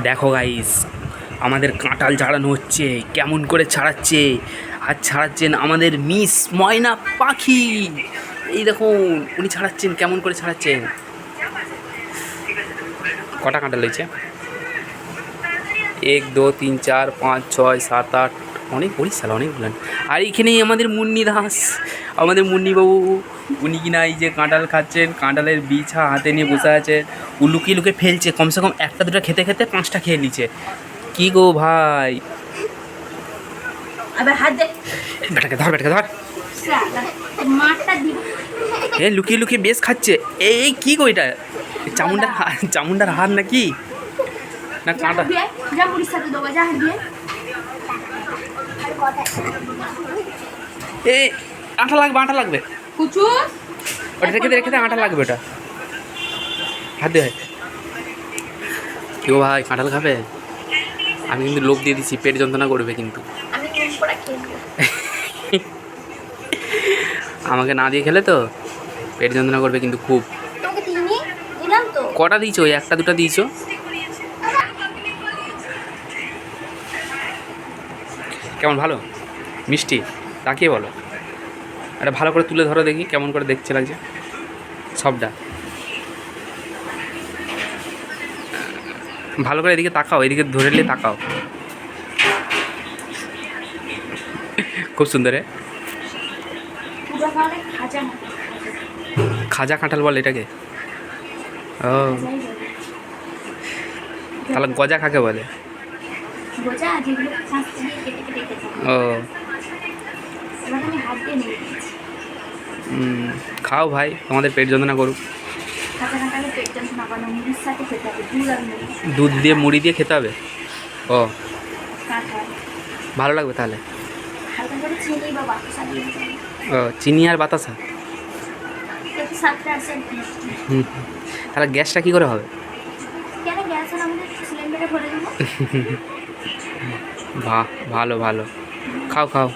দেখো গাইস, আমাদের কাঁঠাল ছাড়ানো হচ্ছে। কেমন করে ছাড়াচ্ছে, আর ছাড়াচ্ছেন আমাদের মিস ময়না পাখি। এই দেখুন উনি ছাড়াচ্ছেন, কেমন করে ছাড়াচ্ছেন। কটা কাঁঠাল হয়েছে? 1 2 3 4 5 6 7 8, অনেক বলিস সালা, অনেক বলেন। আর এইখানেই আমাদের মুন্নি দাস, আমাদের মুন্নিবাবু। উনি কিনা এই যে কাঁঠাল খাচ্ছেন, কাঁঠালের বিছা হাতে নিয়ে বসে আছে। ও লুকিয়ে লুকিয়ে ফেলছে, কমসে কম একটা দুটো খেতে খেতে 5টা খেয়ে নিচ্ছে। কি গো ভাই, আবার হাত দে। বেটাকে ধর, বেটাকে ধর। মারটা দিব। এ লুকিয়ে লুকিয়ে বেশ খাচ্ছে। এই কি গো এটা, চামুন্ডার হার নাকি না কাঁটা? যা মুড়ির সাথে দেবো, যা হাত দিয়ে। এ আটা লাগবে, আটা লাগবে। কুচু ওটা রেখে দে, রেখে দে, আটা লাগবে ওটা। হাত দে। কেউ ভাই কাঁঠাল খাবে? আমি কিন্তু লোক দিয়ে দিচ্ছি, পেট যন্ত্রণা করবে কিন্তু। আমি নুন পোড়া খেয়ে নেবো। আমাকে না দিয়ে খেলে তো পেট যন্ত্রণা করবে কিন্তু খুব। তোমাকে দিইনি, দিলাম তো। কটা দিয়েছো? ওই একটা দুটো দিয়েছো। কেমন, ভালো মিষ্টি? তাকিয়ে বলো, এটা ভালো করে তুলে ধরো দেখি কেমন করে দেখতে লাগছে সবটা। ভালো করে এদিকে তাকাও, এদিকে ধরে নিয়ে তাকাও। খুব সুন্দর। পুরো খাওয়ালে খাজা না, খাজা কাঁঠাল বলে এটাকে? ও, তাহলে গজা কাকে বলে? বোঝা যেগুলো শাঁস দিয়ে কেটে কেটে খেতে হয়। ও, এবার আমি হাত দিয়ে নিয়ে নিচ্ছি। খাও ভাই, তোমাদের পেট যন্ত্রণা করুক। কাঁচা কাঁঠালে পেট যন্ত্রণা করে না, মুড়ির সাথে খেতে হবে, দুধ আর মুড়ি। দুধ দিয়ে মুড়ি দিয়ে খেতে হবে? ও, কাঁঠাল ভালো লাগবে তাহলে। হালকা করে চিনি বা বাতাসা দিয়ে দিতে হবে। ও, চিনি আর বাতাসা। একটু স্বাদটা আসে মিষ্টি। হুম, তাহলে গ্যাসটা কী করে হবে? কেন গ্যাস আর আমাদের সিলিন্ডারে ভরে দেবো। বাহ, ভালো ভালো, খাও খাও।